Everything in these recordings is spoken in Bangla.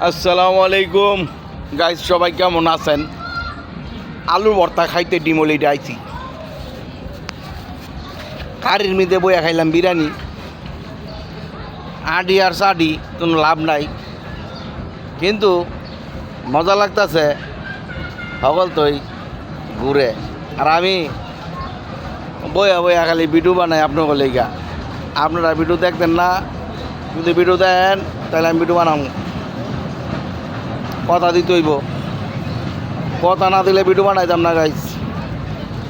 আসসালামু আলাইকুম গাইস, সবাই কেমন আছেন? আলু ভর্তা খাইতে ডিমলিতে আইছি। কারির মিদে বইয়া খাইলাম বিরিয়ানি, আডি আর সাডি কোনো লাভ নাই, কিন্তু মজা লাগতেছে। সকল তোই ঘুরে আর আমি বইয়া বইয়া খালি ভিডিও বানাই আপনার লেগা। আপনারা ভিডিও দেখতেন না, যদি ভিডিও দেন তাহলে আমি ভিডিও বানাবো। কথা দিতে হইব, কথা না দিলে ভিডিও বানাইতাম না গাইস।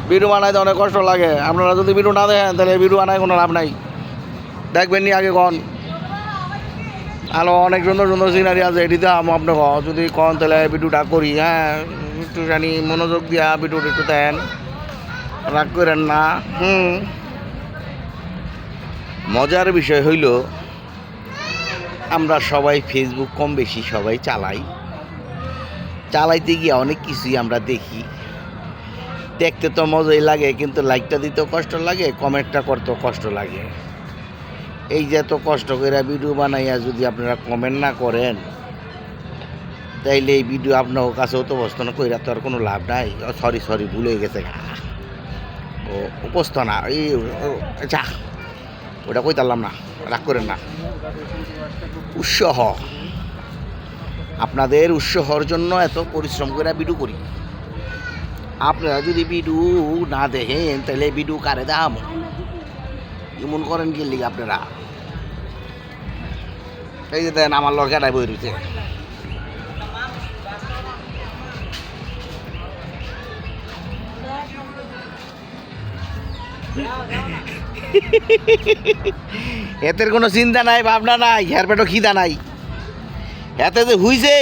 ভিডিও বানাইতে অনেক কষ্ট লাগে। আপনারা যদি ভিডিও না দেখেন তাহলে ভিডিও বানায় কোনো লাভ নাই। দেখবেন নি আগে কন, আরও অনেক সুন্দর সুন্দর সিনারি আছে, এটিতে আপনাকে যদি কন তাহলে ভিডিওটা করি। হ্যাঁ, একটু জানি মনোযোগ দিয়া ভিডিওটা একটু দেন, রাগ করেন না। মজার বিষয় হইল, আমরা সবাই ফেসবুক কম বেশি সবাই চালাইতে গিয়ে অনেক কিছুই আমরা দেখি। দেখতে তো মজাই লাগে, কিন্তু লাইকটা দিতেও কষ্ট লাগে, কমেন্টটা করতেও কষ্ট লাগে। এই যে এত কষ্ট করে ভিডিও বানাইয়া যদি আপনারা কমেন্ট না করেন, তাইলে এই ভিডিও আপনার কাছে উপস্থাপন কইরা তো আর কোনো লাভ নাই। সরি ভুলে গেছে, ও উপস্থাপনা এই আচ্ছা ওটা কইতারলাম না, রাগ করেন না। উৎসাহ, আপনাদের উৎসাহর জন্য এত পরিশ্রম করে ভিডিও করি। আপনারা যদি ভিডিও না দেখেন তাহলে ভিডিও কারে দাম এমন করেন কি লিগে আপনারা? এই যে দেন আমার লড়কাটাই বই রয়েছে। এতের কোনো চিন্তা নাই, ভাবনা নাই, হেয়ার পেটও খিদা নাই। এতে যে হুইছে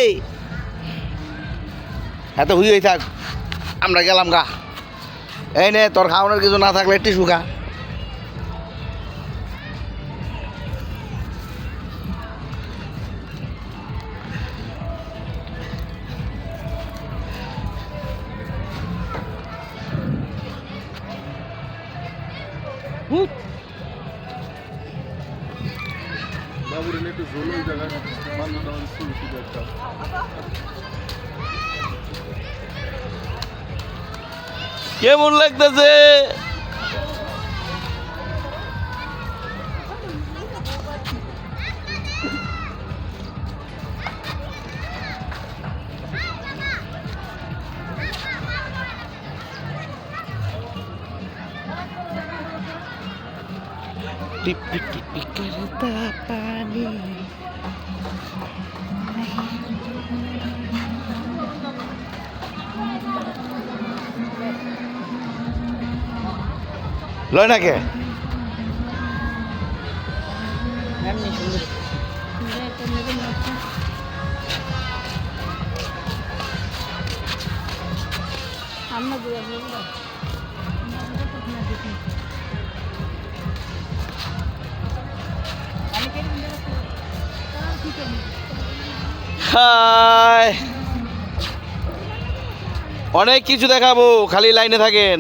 এত হুই থাক, আমরা গেলাম গা। এই নে, তোর খাওয়ানোর কিছু না থাকলে টিস্যু খা। কেমন লাগতেছে? টিপি টিপি करता पानी লয় না কে? হাই, অনেক কিছু দেখাবো, খালি লাইনে থাকেন।